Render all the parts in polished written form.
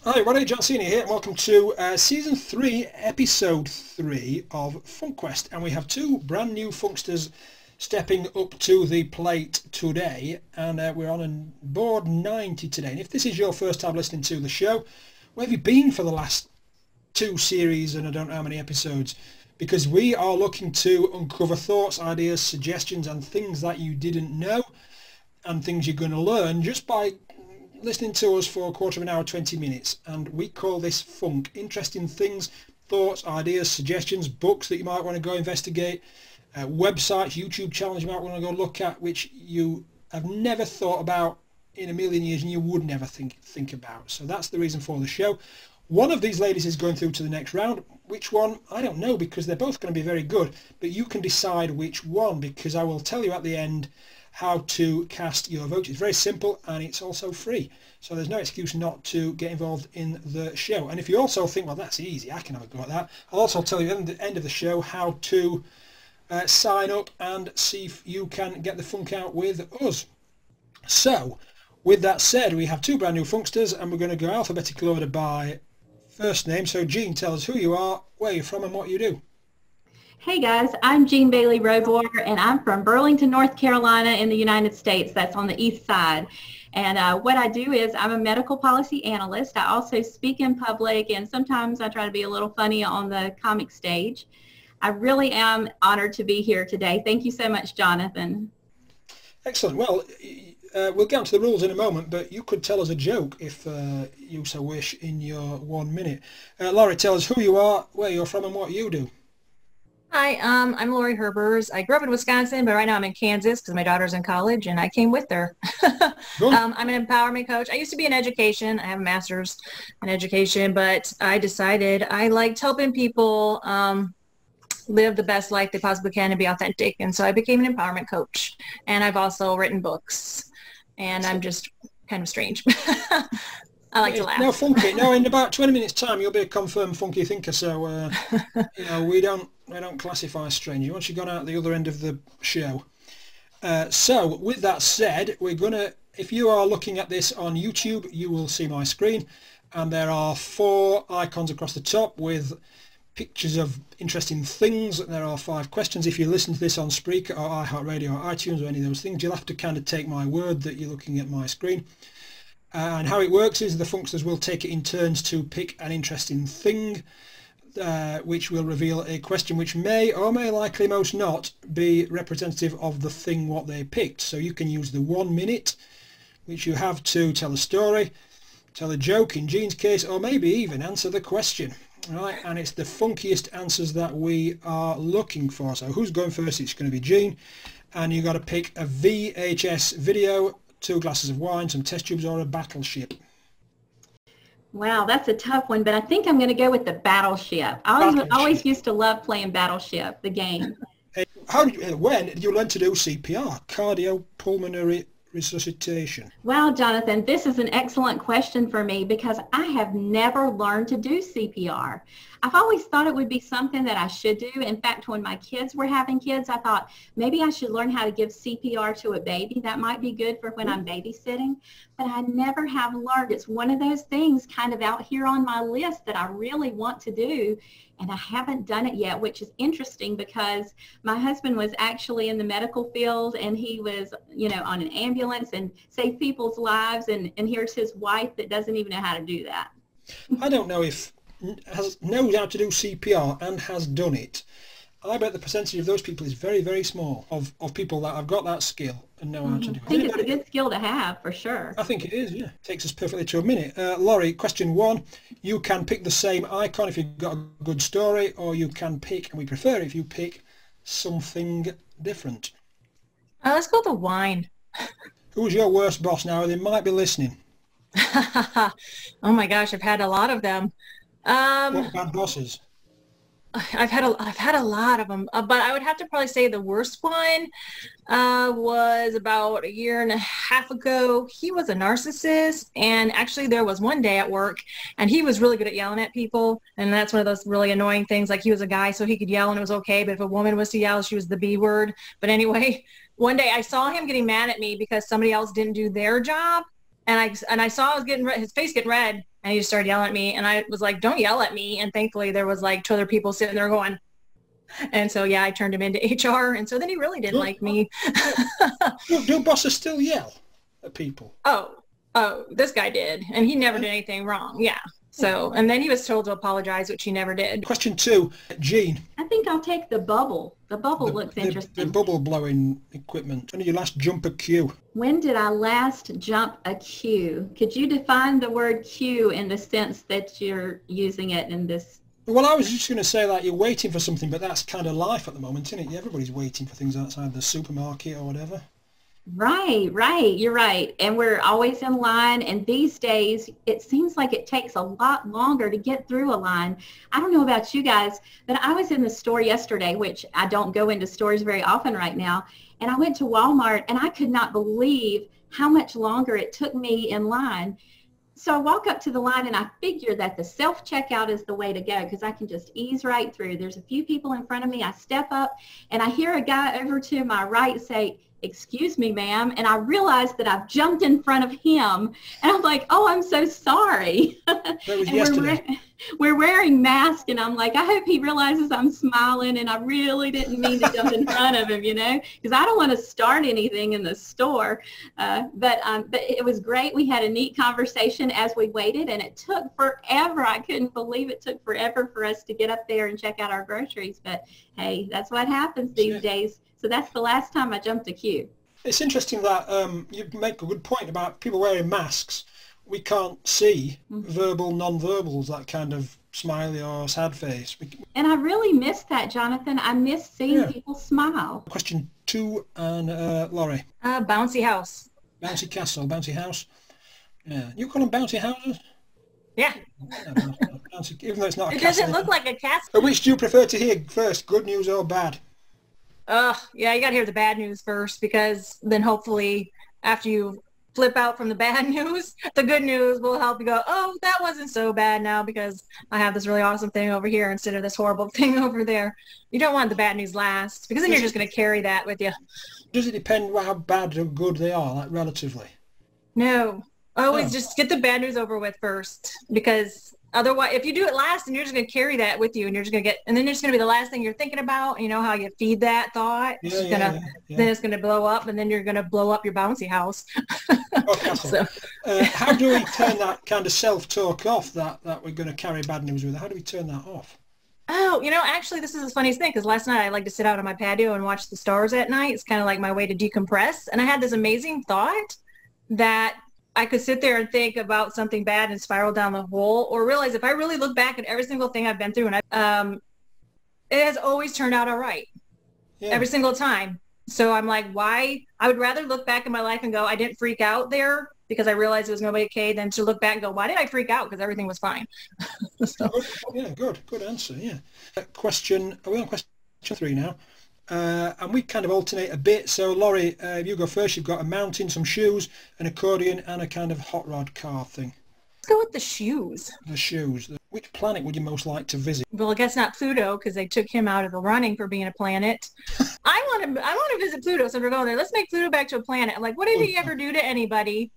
Hi everybody, John Cena here, and welcome to Season 3, Episode 3 of FunkQuest. And we have two brand new Funksters stepping up to the plate today, and we're on board 90 today. And if this is your first time listening to the show, where have you been for the last two series and I don't know how many episodes? Because we are looking to uncover thoughts, ideas, suggestions and things that you didn't know, and things you're going to learn just by listening to us for a quarter of an hour, 20 minutes. And we call this Funk. Interesting things, thoughts, ideas, suggestions, books that you might want to go investigate, websites, YouTube channels you might want to go look at, which you have never thought about in a million years and you would never think about. So that's the reason for the show. One of these ladies is going through to the next round. Which one? I don't know, because they're both going to be very good, but you can decide which one, because I will tell you at the end how to cast your vote. It's very simple and it's also free, so there's no excuse not to get involved in the show. And if you also think, well, that's easy, I can have a go at that, I'll also tell you at the end of the show how to sign up and see if you can get the funk out with us. So with that said, we have two brand new Funksters and we're going to go alphabetical order by first name. So Jean, tell us who you are, where you're from and what you do. Hey guys, I'm Jean Bailey Robor, and I'm from Burlington, North Carolina in the United States. That's on the east side. And what I do is I'm a medical policy analyst. I also speak in public, and sometimes I try to be a little funny on the comic stage. I really am honored to be here today. Thank you so much, Jonathan. Excellent. Well, we'll get onto the rules in a moment, but you could tell us a joke if you so wish in your 1 minute. Laurie, tell us who you are, where you're from and what you do. Hi, I'm Laurie Herbers. I grew up in Wisconsin, but right now I'm in Kansas because my daughter's in college and I came with her. I'm an empowerment coach. I used to be in education. I have a master's in education, but I decided I liked helping people live the best life they possibly can and be authentic. And so I became an empowerment coach. And I've also written books. And I'm just kind of strange. I like to laugh. No, funky. No, in about 20 minutes' time, you'll be a confirmed funky thinker. So, you know, we don't classify strange. Once you've gone out the other end of the show. So, with that said, we're gonna. If you are looking at this on YouTube, you will see my screen, and there are 4 icons across the top with pictures of interesting things. There are 5 questions. If you listen to this on Spreaker or iHeartRadio or iTunes or any of those things, you'll have to kind of take my word that you're looking at my screen. And how it works is the Funksters will take it in turns to pick an interesting thing, which will reveal a question which may or may likely most not be representative of the thing what they picked. So you can use the 1 minute, which you have to tell a story, tell a joke in Jean's case, or maybe even answer the question. Right, and it's the funkiest answers that we are looking for. So who's going first? It's going to be Jean, and you got to pick a VHS video, 2 glasses of wine, some test tubes, or a battleship. Wow, that's a tough one, but I think I'm going to go with the Battleship. I always used to love playing Battleship, the game. When did you learn to do CPR, cardiopulmonary resuscitation? Wow, Jonathan, this is an excellent question for me because I have never learned to do CPR. I've always thought it would be something that I should do. In fact, when my kids were having kids, I thought maybe I should learn how to give CPR to a baby. That might be good for when I'm babysitting, but I never have learned. It's one of those things kind of out here on my list that I really want to do, and I haven't done it yet, which is interesting because my husband was actually in the medical field and he was, you know, on an ambulance and saved people's lives, and here's his wife that doesn't even know how to do that. I don't know if knows how to do CPR and has done it. I bet the percentage of those people is very, very small, of people that have got that skill and know how to do it. I think it's a good skill to have, for sure. I think it is, yeah. Takes us perfectly to a minute. Laurie, question 1. You can pick the same icon if you've got a good story, or you can pick, and we prefer if you pick something different. Let's go with the wine. Who's your worst boss now? They might be listening. Oh my gosh, I've had a lot of them. What bad bosses? I've had a lot of them, but I would have to probably say the worst one was about 1.5 years ago. He was a narcissist, and actually there was one day at work, and he was really good at yelling at people, and that's one of those really annoying things. Like, he was a guy, so he could yell and it was okay, but if a woman was to yell, she was the B word. But anyway, one day I saw him getting mad at me because somebody else didn't do their job, and I saw his face getting red. and he just started yelling at me, and I was like, don't yell at me. And thankfully there was like two other people sitting there going, and so yeah, I turned him into HR, and so then he really didn't like me. Do bosses still yell at people? Oh, this guy did, and he never did anything wrong. Yeah. So, and then he was told to apologize, which he never did. Question 2, Jean. I think I'll take the bubble. The bubble looks interesting. The bubble blowing equipment. When did you last jump a queue? When did I last jump a queue? Could you define the word queue in the sense that you're using it in this? Well, I was just going to say, like, you're waiting for something, but that's kind of life at the moment, isn't it? Everybody's waiting for things outside the supermarket or whatever. Right. You're right. And we're always in line. And these days, it seems like it takes a lot longer to get through a line. I don't know about you guys, but I was in the store yesterday, which I don't go into stores very often right now. And I went to Walmart, and I could not believe how much longer it took me in line. So I walk up to the line, and I figure that the self-checkout is the way to go because I can just ease right through. There's a few people in front of me. I step up, and I hear a guy over to my right say, "Excuse me, ma'am," and I realized that I've jumped in front of him, and I'm like, "Oh, I'm so sorry." That was yesterday. We're wearing masks, and I'm like, I hope he realizes I'm smiling, and I really didn't mean to jump in front of him, you know, because I don't want to start anything in the store. But it was great. We had a neat conversation as we waited, and it took forever. I couldn't believe it took forever for us to get up there and check out our groceries. But hey, that's what happens these days. So that's the last time I jumped a queue. It's interesting that you make a good point about people wearing masks. We can't see verbal, non-verbals, that kind of smiley or sad face. And I really miss that, Jonathan. I miss seeing people smile. Question 2, and Laurie. Bouncy house. Bouncy castle, bouncy house. Yeah. You call them bouncy houses? Yeah. Bouncy, even though it's not a castle. It castle. doesn't look like a castle. Which do you prefer to hear first, good news or bad? Yeah, you got to hear the bad news first, because then hopefully after you flip out from the bad news, the good news will help you go, oh, that wasn't so bad now because I have this really awesome thing over here instead of this horrible thing over there. You don't want the bad news last, because then you're just going to carry that with you. Does it depend how bad or good they are, like relatively? No. Always just get the bad news over with first, because otherwise, if you do it last, then you're just going to carry that with you, and you're just going to get, and then it's going to be the last thing you're thinking about. You know how you feed that thought? Then it's going to blow up, and then you're going to blow up your bouncy house. So. How do we turn that kind of self-talk off that we're going to carry bad news with? How do we turn that off? Oh, you know, actually, this is the funniest thing, because last night I like to sit out on my patio and watch the stars at night. It's kind of like my way to decompress. And I had this amazing thought that I could sit there and think about something bad and spiral down the hole, or realize if I really look back at every single thing I've been through, and it has always turned out all right. Every single time. So I'm like, why? I would rather look back in my life and go, I didn't freak out there because I realized it was nobody okay, than to look back and go, why did I freak out? Because everything was fine. So. Good answer, yeah. Are we on question 3 now? And we kind of alternate a bit. So Laurie, if you go first, you've got a mountain, some shoes, an accordion, and a kind of hot rod car thing. Let's go with the shoes. The shoes. Which planet would you most like to visit? Well, I guess not Pluto, because they took him out of the running for being a planet. I want to visit Pluto, so we're going there. Let's make Pluto back to a planet. Like, what did he ever do to anybody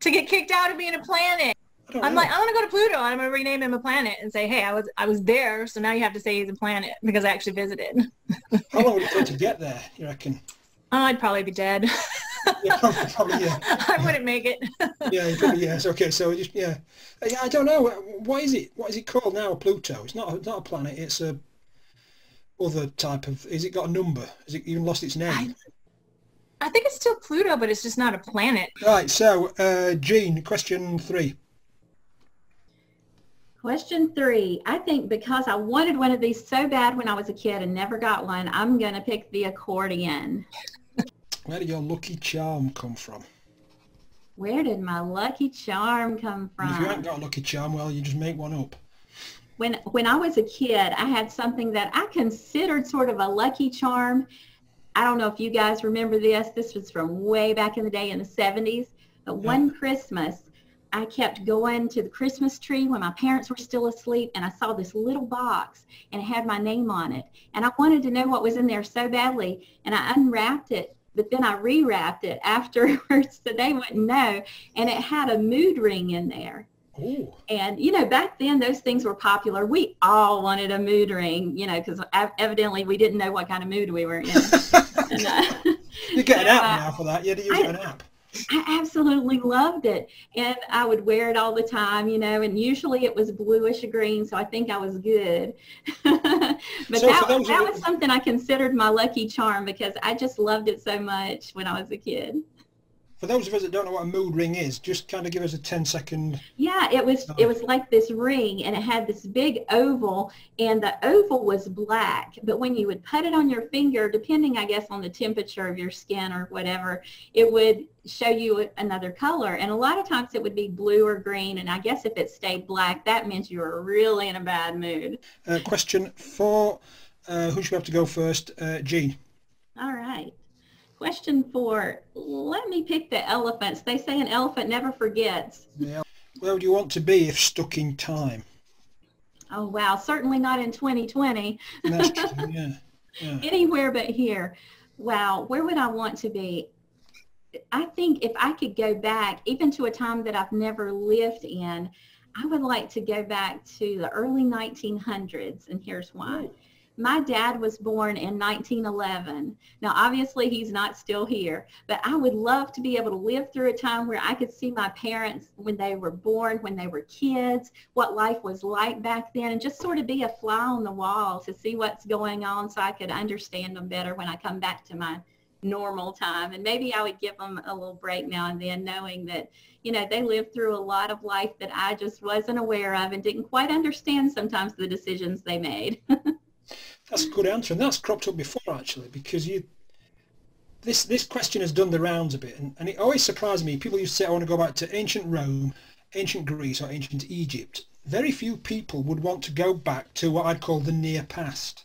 to get kicked out of being a planet? I'm like, I want to go to Pluto, and I'm going to rename him a planet and say, hey, I was there, so now you have to say he's a planet because I actually visited. How long would it take to get there, you reckon? Oh, I'd probably be dead. Yeah, probably, yeah. I wouldn't make it. Yes. Okay, so just I don't know. What is it? What is it called now? Pluto? It's not a planet. It's a other type of. Is it got a number? Has it even lost its name? I think it's still Pluto, but it's just not a planet. Right. So, Jean, question 3. Question 3. I think because I wanted one of these so bad when I was a kid and never got one, I'm going to pick the accordion. Where did your lucky charm come from? Where did my lucky charm come from? And if you haven't got a lucky charm, well, you just make one up. When I was a kid, I had something that I considered sort of a lucky charm. I don't know if you guys remember this. This was from way back in the day in the 70s. But one Christmas, I kept going to the Christmas tree when my parents were still asleep, and I saw this little box, and it had my name on it. And I wanted to know what was in there so badly, and I unwrapped it, but then I rewrapped it afterwards so they wouldn't know, and it had a mood ring in there. Oh. And, you know, back then those things were popular. We all wanted a mood ring, you know, because evidently we didn't know what kind of mood we were in. And, you get an app now for that. You had to use an app. I absolutely loved it. And I would wear it all the time, you know, and usually it was bluish green, so I think I was good. But so that was something I considered my lucky charm because I just loved it so much when I was a kid. For those of us that don't know what a mood ring is, just kind of give us a 10-second. Yeah, it was like this ring, and it had this big oval, and the oval was black. But when you would put it on your finger, depending, I guess, on the temperature of your skin or whatever, it would show you another color. And a lot of times it would be blue or green, and I guess if it stayed black, that meant you were really in a bad mood. Question 4. Who should we have to go first? Jean. All right. Question 4, let me pick the elephants. They say an elephant never forgets. Yeah. Where would you want to be if stuck in time? Oh, wow. Certainly not in 2020. That's true, yeah. Anywhere but here. Wow. Where would I want to be? I think if I could go back, even to a time that I've never lived in, I would like to go back to the early 1900s, and here's why. Ooh. My dad was born in 1911. Now, obviously, he's not still here, but I would love to be able to live through a time where I could see my parents when they were born, when they were kids, what life was like back then, and just sort of be a fly on the wall to see what's going on so I could understand them better when I come back to my normal time. And maybe I would give them a little break now and then, knowing that, you know, they lived through a lot of life that I just wasn't aware of and didn't quite understand sometimes the decisions they made. That's a good answer, and that's cropped up before actually, because this question has done the rounds a bit, and it always surprised me. People used to say, I want to go back to ancient Rome, ancient Greece, or ancient Egypt. Very few people would want to go back to what I'd call the near past,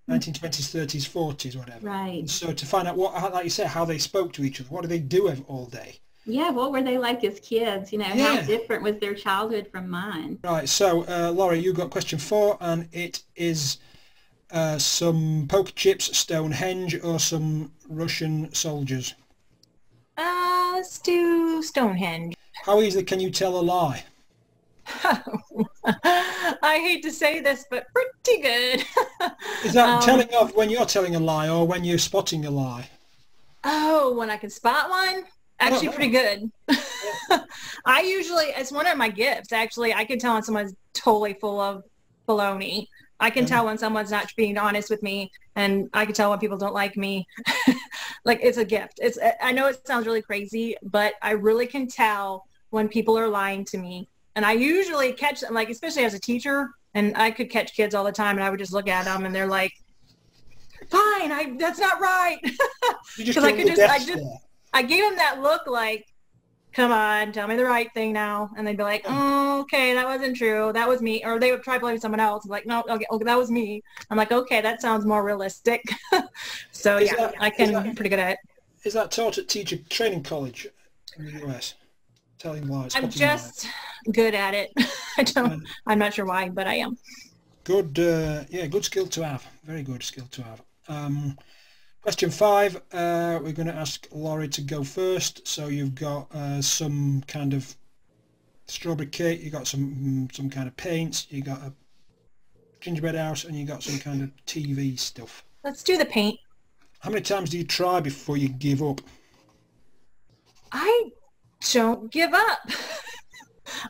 1920s, 30s, 40s, whatever. Right. And so to find out what, like you say, how they spoke to each other, what do they do all day? Yeah, what were they like as kids? You know, how different was their childhood from mine? Right. So, Laurie, you got question 4, and it is. Some poker chips, Stonehenge, or some Russian soldiers? Let's do Stonehenge. How easily can you tell a lie? I hate to say this, but pretty good. Is that telling off when you're telling a lie or when you're spotting a lie? Oh, when I can spot one? Actually, pretty good. I usually, it's one of my gifts, actually. I can tell when someone's totally full of baloney. I can tell when someone's not being honest with me, and I can tell when people don't like me. Like, it's a gift. I know it sounds really crazy, but I really can tell when people are lying to me. And I usually catch them, like, especially as a teacher, and I could catch kids all the time, and I would just look at them, and they're like, fine, that's not right. Because I gave them that look like, come on, tell me the right thing now. And they'd be like, oh, okay, that wasn't true. That was me. Or they would try blaming someone else. Like, no, okay, that was me. I'm like, okay, that sounds more realistic. So, I can be pretty good at it. Is that taught at teacher training college in the US? Telling lies. I'm just good at it. I'm not sure why, but I am. Good, good skill to have. Very good skill to have. Question 5, we're going to ask Laurie to go first. So you've got some kind of strawberry cake, you got some kind of paints, you got a gingerbread house, and you got some kind of TV stuff. Let's do the paint. How many times do you try before you give up? I don't give up.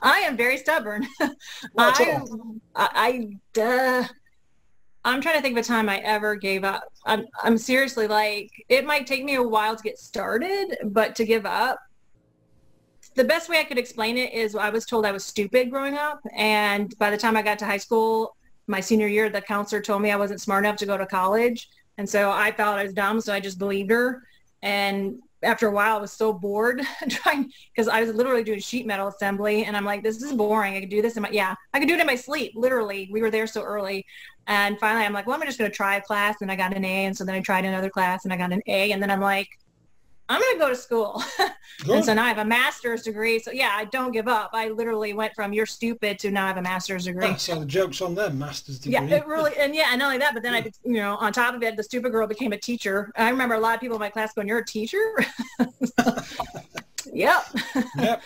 I am very stubborn. I'm trying to think of a time I ever gave up. I'm seriously, like, it might take me a while to get started, but to give up, the best way I could explain it is I was told I was stupid growing up. And by the time I got to high school, my senior year, the counselor told me I wasn't smart enough to go to college. And so I thought I was dumb, so I just believed her. And after a while, I was so bored trying, because I was literally doing sheet metal assembly, and I'm like, this is boring. I could do this I could do it in my sleep. Literally, we were there so early. And finally, I'm like, well, I'm just going to try a class, and I got an A. And so then I tried another class, and I got an A. And then I'm like, I'm going to go to school. And so now I have a master's degree. So yeah, I don't give up. I literally went from you're stupid to now I have a master's degree. So the joke's on them, master's degree. Yeah, it really, and not only that, but then on top of it, the stupid girl became a teacher. I remember a lot of people in my class going, you're a teacher? Yep. Yep.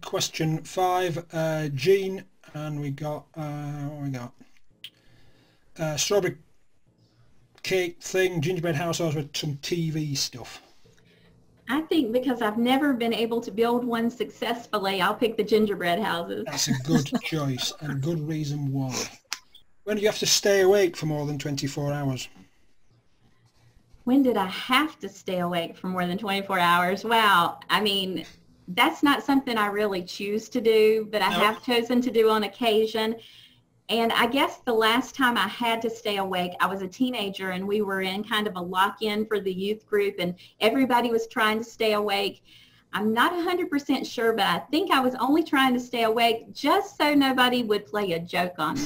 question 5, Jean, and we got what we got? Strawberry cake thing, gingerbread households with some TV stuff. I think because I've never been able to build one successfully, I'll pick the gingerbread houses. That's a good choice and a good reason why. When do you have to stay awake for more than 24 hours? When did I have to stay awake for more than 24 hours? Wow. I mean, that's not something I really choose to do, but I have chosen to do on occasion. And I guess the last time I had to stay awake, I was a teenager and we were in kind of a lock-in for the youth group and everybody was trying to stay awake. I'm not 100% sure, but I think I was only trying to stay awake just so nobody would play a joke on me.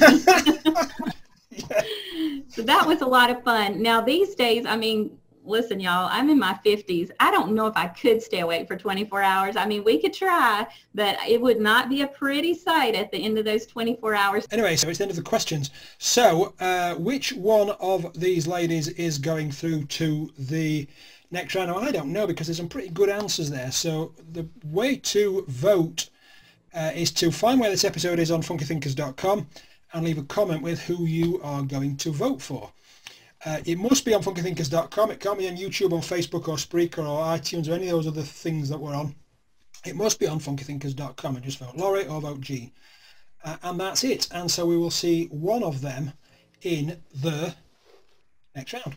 So that was a lot of fun. Now these days, I mean, listen, y'all, I'm in my 50s. I don't know if I could stay awake for 24 hours. I mean, we could try, but it would not be a pretty sight at the end of those 24 hours. Anyway, so it's the end of the questions. So which one of these ladies is going through to the next round? Now, I don't know because there's some pretty good answers there. So the way to vote is to find where this episode is on funkythinkers.com and leave a comment with who you are going to vote for. It must be on funkythinkers.com. It can't be on YouTube or Facebook or Spreaker or iTunes or any of those other things that we're on. It must be on funkythinkers.com and just vote Laurie or vote Jean. And that's it. And so we will see one of them in the next round.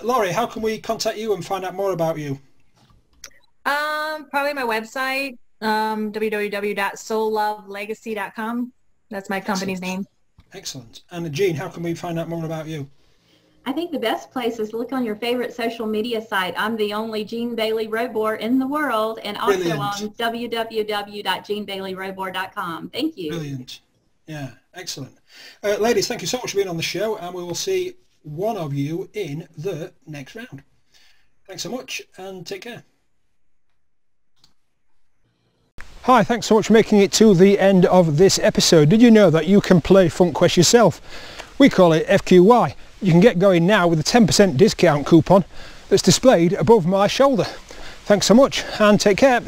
Laurie, how can we contact you and find out more about you? Probably my website, www.soullovelegacy.com. That's my company's name. Excellent. And Jean, how can we find out more about you? I think the best place is to look on your favorite social media site. I'm the only Jean Bailey Robor in the world, and also Brilliant. on www.jeanbaileyrobor.com. Thank you. Brilliant. Yeah, excellent. Ladies, thank you so much for being on the show, and we will see one of you in the next round. Thanks so much, and take care. Hi, thanks so much for making it to the end of this episode. Did you know that you can play FunkQuest yourself? We call it FQY. You can get going now with a 10% discount coupon that's displayed above my shoulder. Thanks so much and take care.